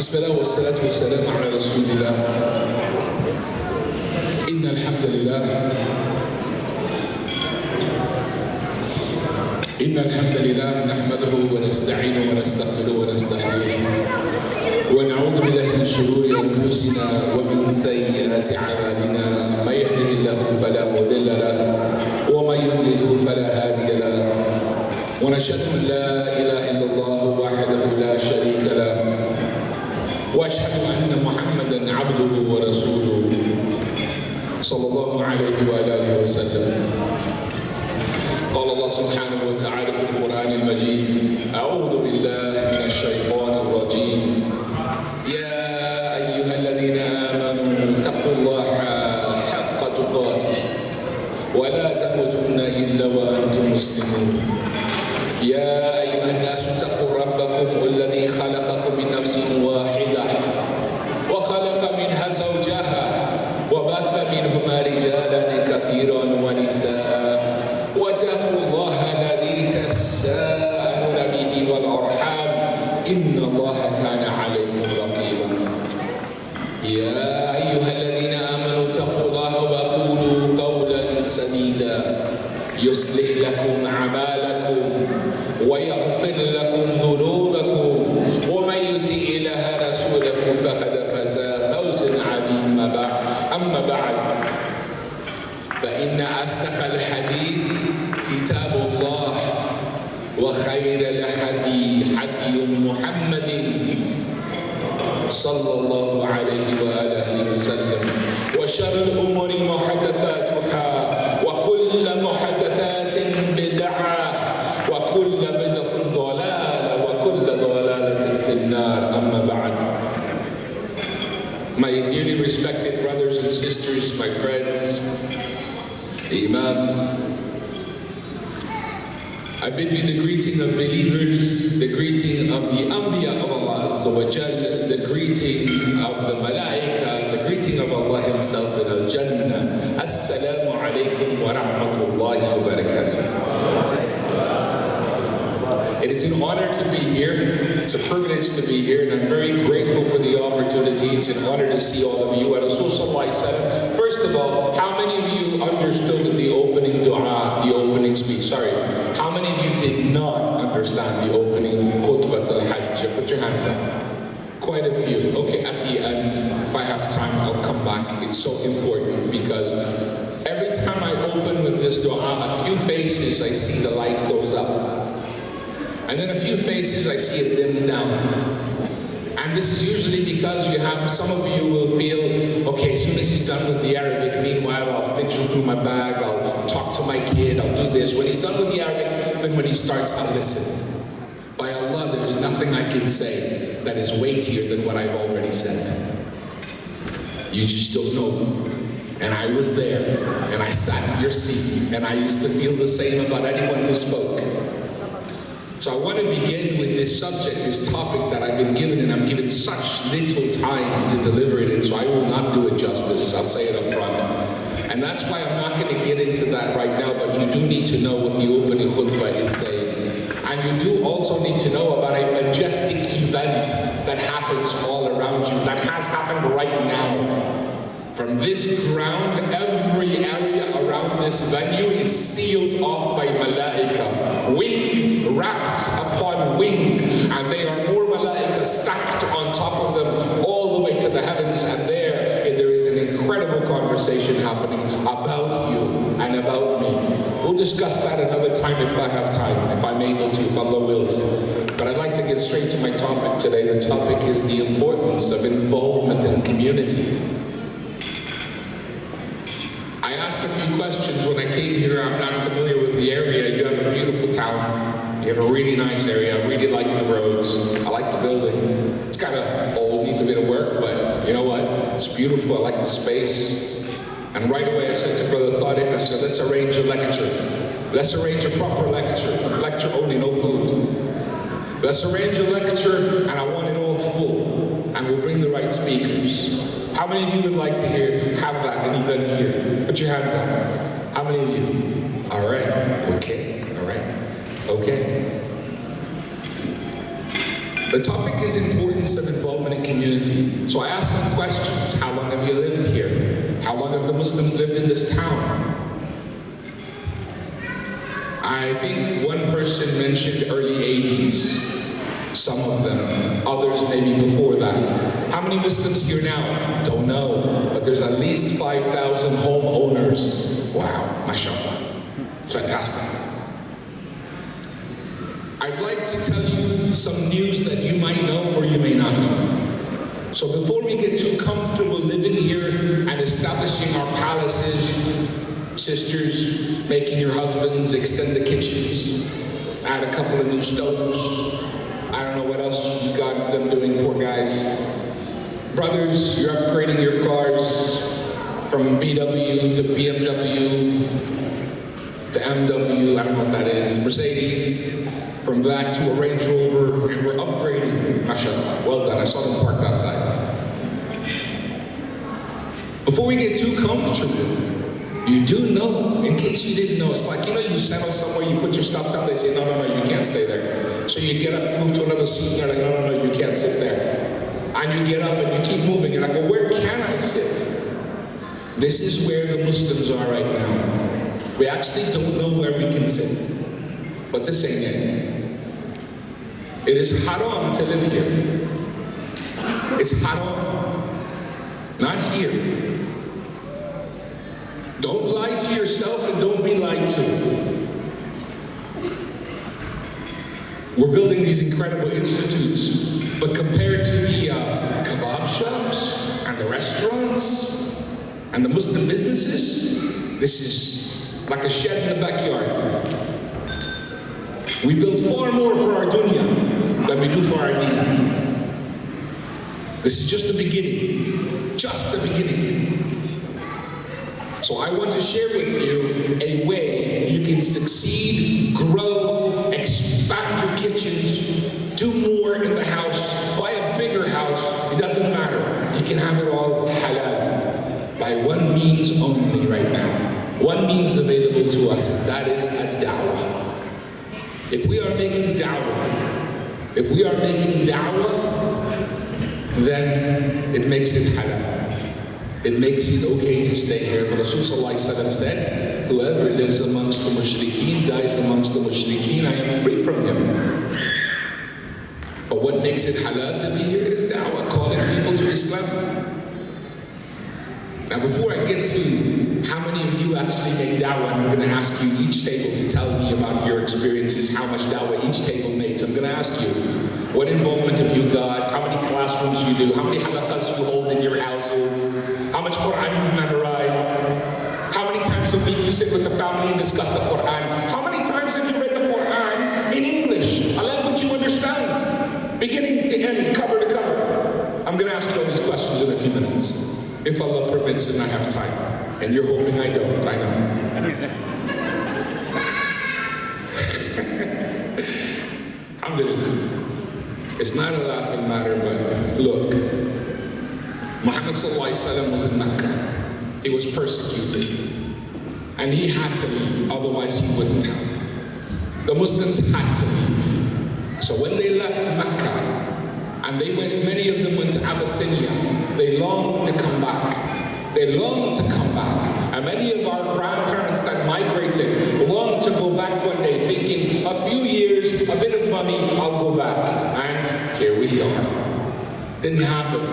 بسم الله والصلاة والسلام على رسول الله. إن الحمد لله نحمده ونستعينه ونستغفره ونستهديه ونعوذ بالله من شرور أنفسنا ومن سيئات أعمالنا. من يهده الله فلا مضل له ومن يضلل فلا هادي له ونشهد أن لا إله إلا الله وحده لا شريك له وأشهد أن محمدا عبده ورسوله صلى الله عليه وآله وسلم. قال الله سبحانه وتعالى في القرآن المجيد: أعوذ بالله من الشيطان الرجيم. يا أيها الذين آمنوا اتقوا الله حق تقاته ولا تموتن إلا وأنتم مسلمون. يا أيها الناس اتقوا ربكم الذي خلقكم من نفس واحدة وخلق منها زوجها وبث منهما رجالا كثيرا ونساء واتقوا الله الذي تساءلون به والأرحام إن الله كان عليكم رقيبا. يا أيها الذين آمنوا اتقوا الله وقولوا قولا سديدا يصلح لكم أعمالكم ويغفر لكم ذنوبكم ومن يطع الله رسوله فقد فاز فوزا عظيما. أما بعد فإن أصدق الحديث كتاب الله وخير الهدي هدي محمد صلى الله عليه وآله وسلم وشر الأمور محدثاتها وكل محدثات بدعة وكل بدعة ضلالة وكل ضلالة في النار. أما بعد. My dearly respected brothers and sisters, my friends, the Imams, I bid you the greeting of believers, the greeting of the Anbiya of Allah Azza wa Jal, the greeting of the Malaika, the greeting of Allah Himself in Al-Jannah. Assalamu alaikum wa rahmatullahi wa barakatuh. It is an honor to be here. It's a privilege to be here, and I'm very grateful for the opportunity. It's an honor to see all of you. Rasul Sallallahu Alaihi Wasallam. First of all, how many of you understood the opening dua, the opening speech? Sorry. How many of you did not understand the opening khutbah al-hajj? Put your hands up. Quite a few. Okay, at the end, if I have time, I'll come back. It's so important because every time I open with this dua, a few faces, I see the light goes up. And then a few faces, I see it dims down. And this is usually because you have, some of you will feel, okay, as soon as he's done with the Arabic, meanwhile, I'll fidget through my bag, I'll talk to my kid, I'll do this. When he's done with the Arabic, then when he starts, I'll listen. By Allah, there's nothing I can say that is weightier than what I've already said. You just don't know. And I was there, and I sat in your seat, and I used to feel the same about anyone who spoke. So I want to begin with this subject, this topic that I've been given, and I'm given such little time to deliver it in, so I will not do it justice. I'll say it up front. And that's why I'm not going to get into that right now, but you do need to know what the opening khutbah is saying. And you do also need to know about a majestic event that happens all around you, that has happened right now. From this ground, every area around this venue is sealed off by malaika, wing wrapped upon wing, and they are more malaika stacked on top of them all the way to the heavens, and there is an incredible conversation happening about you and about me. We'll discuss that another time if I have time, if I'm able to, if Allah wills. But I'd like to get straight to my topic today. The topic is the importance of involvement in community. I asked a few questions when I came here. I'm not familiar with the area. You have a beautiful town. You have a really nice area. I really like the roads. I like the building. It's kind of old, needs a bit of work, but you know what? It's beautiful. I like the space. And right away I said to Brother Tariq, I said, let's arrange a lecture. Let's arrange a proper lecture. Lecture only, no food. Let's arrange a lecture, and I want it all full. And we'll bring the right speakers. How many of you would like to have that, an event here? Put your hands up. How many of you? All right. Okay. All right. Okay. The topic is importance of involvement in community. So I asked some questions. How long have you lived here? How long have the Muslims lived in this town? I think one person mentioned early 80s. Some of them. Others maybe before that. How many Muslims here now? Don't know. But there's at least 5,000 homeowners. Wow, mashallah. Fantastic. I'd like to tell you some news that you might know or you may not know. So before we get too comfortable living here and establishing our palaces, sisters, making your husbands extend the kitchens, add a couple of new stoves, I don't know what else you got them doing, poor guys. Brothers, you're upgrading your cars from VW to BMW to MW, I don't know what that is, Mercedes, from that to a Range Rover, and we're upgrading, mashallah. Well done, I saw them parked outside. Before we get too comfortable, you do know, in case you didn't know, it's like, you know, you settle somewhere, you put your stuff down, they say, no, no, no, you can't stay there. So you get up, move to another seat, and they're like, no, no, no, you can't sit there. And you get up and you keep moving, you're like, well, where can I sit? This is where the Muslims are right now. We actually don't know where we can sit. But this ain't it. It is haram to live here. It's haram. Not here. Don't lie to yourself and don't be lied to. We're building these incredible institutes, but compared to the kebab shops and the restaurants and the Muslim businesses, this is like a shed in the backyard. We build far more for our dunya than we do for our deen. This is just the beginning. Just the beginning. So I want to share with you a way you can succeed, grow, expand your kitchens, do more in the house, buy a bigger house. It doesn't matter. You can have it all halal. By one means only right now. One means available to us, and that is a da'wah. If we are making da'wah, then it makes it halal. It makes it okay to stay here. As Rasul Sallallahu Alaihi Wasallam said, whoever lives amongst the mushrikeen, dies amongst the mushrikeen, I am free from him. But what makes it halal to be here is da'wah, calling people to Islam. Now before I get to how many of you actually make da'wah, I'm going to ask you each table to tell me about your experiences, how much da'wah each table makes. I'm going to ask you, what involvement have you got? How many classrooms you do? How many halaqas you hold in your houses? How much Quran you've memorized? How many times a week you sit with the family and discuss the Quran? How many times have you read the Quran in English? A language you understand, beginning to end, cover to cover. I'm going to ask you all these questions in a few minutes, if Allah permits and I have time. And you're hoping I don't, I know. Alhamdulillah. It's not a laughing matter, but look. Muhammad Sallallahu Alaihi Wasallam was in Mecca. He was persecuted. And he had to leave, otherwise he wouldn't have. The Muslims had to leave. So when they left Mecca, and they went, many of them went to Abyssinia, they longed to come back. They longed to come back. And many of our grandparents that migrated longed to go back one day, thinking, a few years, a bit of money, I'll go back. And here we are. Didn't happen.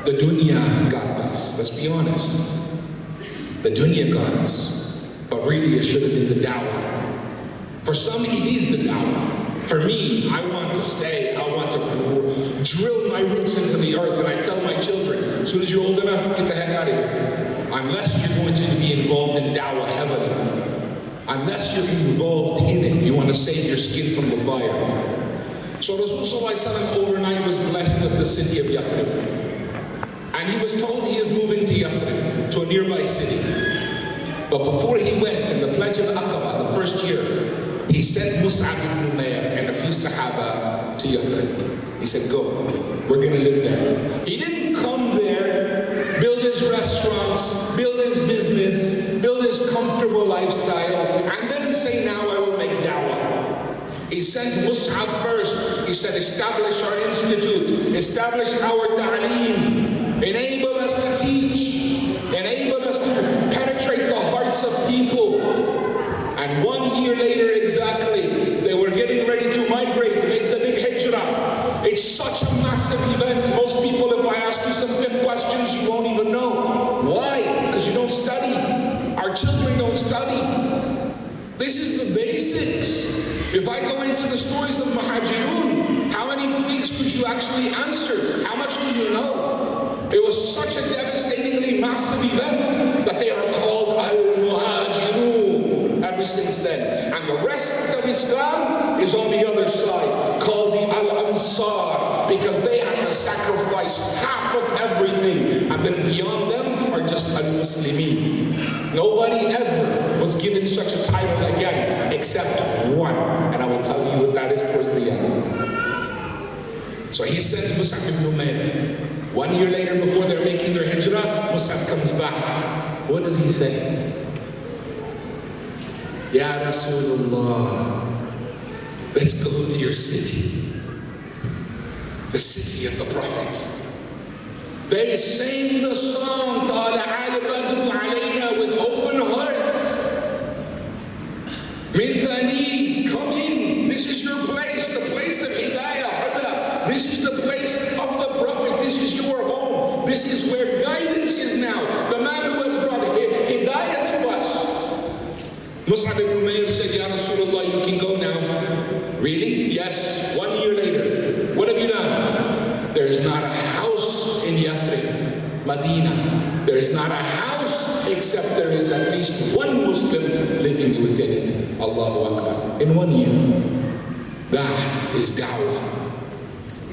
The dunya got us, let's be honest. The dunya got us. But really it should have been the da'wah. For some it is the da'wah. For me, I want to stay, I want to drill my roots into the earth, and I tell my children, as soon as you're old enough, get the heck out of here. Unless you're going to be involved in da'wah heavily. Unless you're involved in it, you want to save your skin from the fire. So Rasul Sallallahu Alaihi Wasallam overnight was blessed with the city of Yathrib. And he was told he is moving to Yathrib, to a nearby city. But before he went, in the Pledge of Aqaba, the first year, he sent Mus'ab ibn Umair and a few Sahaba to Yathrib. He said, go, we're going to live there. He didn't come there, build his restaurants, build his business, build his comfortable lifestyle, and then say, now I will make da'wah. He He sent Mus'ab first. He said, establish our institute, establish our ta'aleem, enable us to teach, enable us to penetrate the hearts of people. And 1 year later exactly, they were getting ready to migrate, to make the big hijrah. It's such a massive event. Most people, if I ask you some fiqh questions, you won't even know. Why? Because you don't study. Our children don't study. This is the basics. If I go into the stories of Muhajirun, how many things could you actually answer? How much do you know? It was such a devastatingly massive event that they are called Al-Muhajirun ever since then. And the rest of Islam is on the other side, called the Al-Ansar, because they had to sacrifice half of everything. And then beyond them are just Al-Muslimin. Nobody ever was given such a title again, except one. And I will tell you what that is towards the end. So he sent Mus'ab ibn Umayr. 1 year later, before they're making their hijrah, Mus'ab comes back. What does he say? Ya Rasulullah, let's go to your city, the city of the prophets. They sang the song, Tala'al Badru Alayna, with open hearts. Min Thani, come in. This is your place, the place of Hidayah, Huda. This is the place of the Prophet. This is your home. This is where guidance is now. The man who has brought Hidayah to us. Mus'ab ibn Umayr said, Ya Rasulullah, you can go now. Really? Yes. 1 year later. What have you done? There is not a house in Yathrib, Medina. There is not a house except there is at least one Muslim living within it. Allahu Akbar. In 1 year. That is da'wah.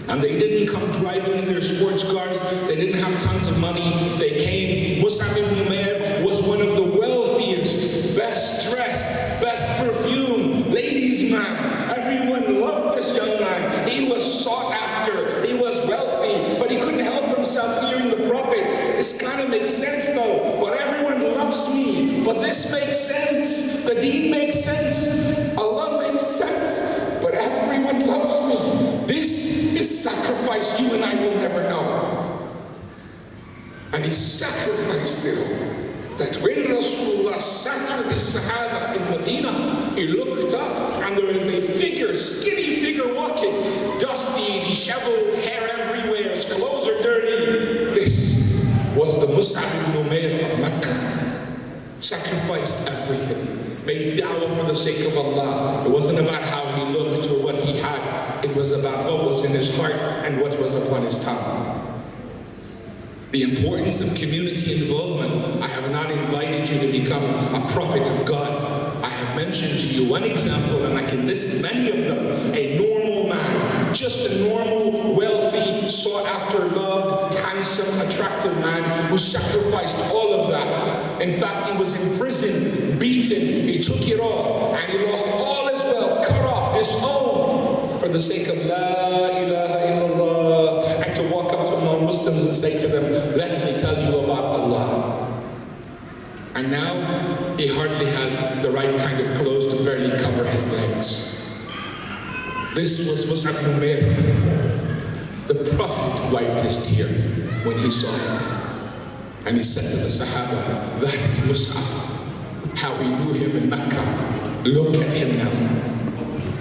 And they didn't come driving in their sports cars. They didn't have tons of money. They came. Mus'ab ibn Umayr was one of the wealthiest, best dressed, best perfumed, ladies' man. Everyone loved this young man. He was sought after. He was wealthy, but he couldn't help himself hearing the Prophet. This kind of makes sense though. But everyone loves me. But this makes sense. The deen makes sense. Allah makes sense. But everyone loves me. This is sacrifice you and I will never know. And he sacrificed it all. That when Rasulullah sat with his Sahaba in Medina, he looked up and there is a figure, skinny figure walking, dusty, disheveled, hair everywhere, his clothes are dirty. This was the Mus'ab ibn Umayr of Mecca. Sacrificed everything. Made da'wah for the sake of Allah. It wasn't about how he looked or what he had. It was about what was in his heart and what was upon his tongue. The importance of community involvement. I have not invited you to become a prophet of God. I have mentioned to you one example, and I can list many of them. A normal man, just a normal, wealthy, sought after, loved, handsome, attractive man who sacrificed all of that. In fact, he was imprisoned, beaten, he took it all, and he lost all his wealth, cut off, disowned, for the sake of La ilaha illallah, and to walk up to non-Muslims and say to them, let me tell you about Allah. And now, he hardly had the right kind of clothes to barely cover his legs. This was Mus'ab ibn Umayr. The Prophet wiped his tear when he saw him. And he said to the Sahaba, that is Mus'ab. How he knew him in Mecca. Look at him now.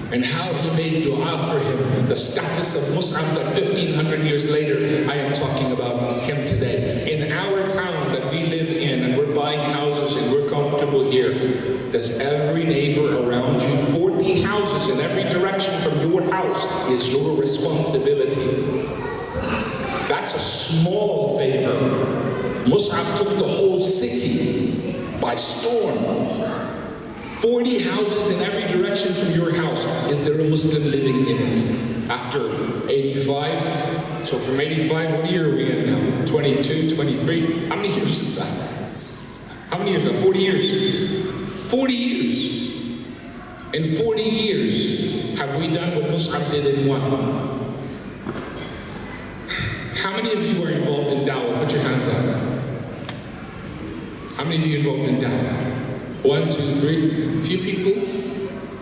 And how he made dua for him. The status of Mus'ab that 1500 years later, I am talking about him today. In our town that we live in, and we're buying houses and we're comfortable here, does every neighbor around you, 40 houses in every direction from your house, is your responsibility. That's a small favor. Mus'ab took the whole city by storm. 40 houses in every direction from your house. Is there a Muslim living in it? After 85? So from 85, what year are we in now? 22, 23? How many years is that? How many years is that? 40 years. 40 years. In 40 years, have we done what Mus'ab did in one? How many of you are involved in da'wah? Put your hands up. How many of you are involved in da'wah? 1, 2, 3. A few people?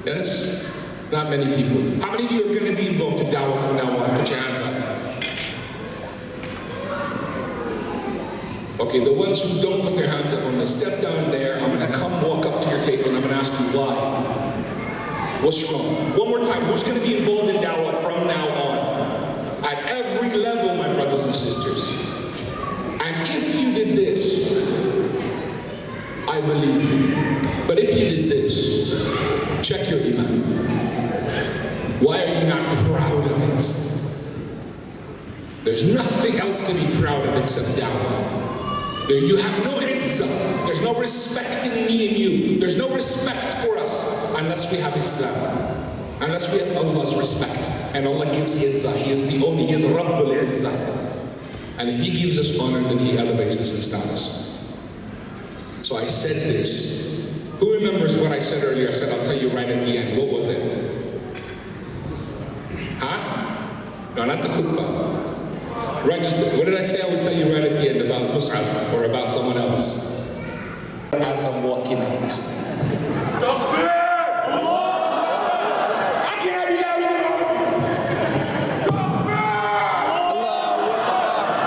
Yes? Not many people. How many of you are going to be involved in da'wah from now on? Put your hands up. Okay, the ones who don't put their hands up, I'm going to step down there, I'm going to come walk up to your table, and I'm going to ask you why. What's wrong? One more time, who's going to be involved in da'wah from now on? At every level, my brothers and sisters. And if you did this, I believe you. But if you did this, check your iman. Why are you not proud of it? There's nothing else to be proud of except da'wah. You have no izzah. There's no respect in me and you. There's no respect for us unless we have Islam. Unless we have Allah's respect. And Allah gives izzah. He is the only, He is Rabbul Izzah. And if He gives us honor, then He elevates us in status. So I said this. Who remembers what I said earlier? I said, I'll tell you right at the end. What was it? Huh? No, not the khutbah. Right, what did I say I would tell you right at the end about Mus'ab or about someone else? As I'm walking out. I can't be loud enough.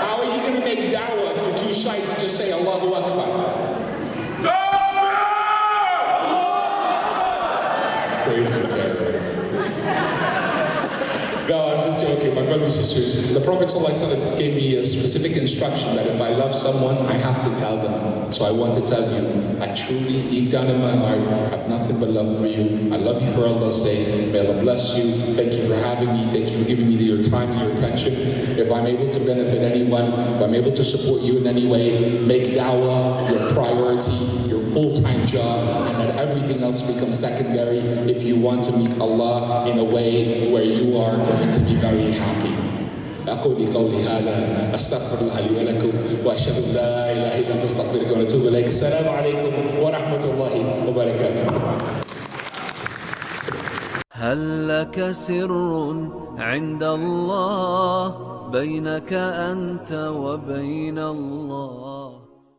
How are you going to make da'wah if you're too shy to just say Allahu Akbar? Crazy terrorists. No, I'm just joking. My brothers and sisters, the Prophet ﷺ gave me a specific instruction that if I love someone, I have to tell them. So I want to tell you, I truly, deep down in my heart, have nothing but love for you. I love you for Allah's sake. May Allah bless you. Thank you for having me. Thank you for giving me your time and your attention. If I'm able to benefit anyone, if I'm able to support you in any way, make da'wah your priority, your full-time job, and let everything else become secondary if you want to meet Allah in a way where you are going to be very happy. أقول قولي هذا أستغفر الله لي ولكم وأشهد أن لا إله إلا أنت أستغفرك وأتوب إليك. السلام عليكم ورحمة الله وبركاته. هل لك سر عند الله بينك أنت وبين الله؟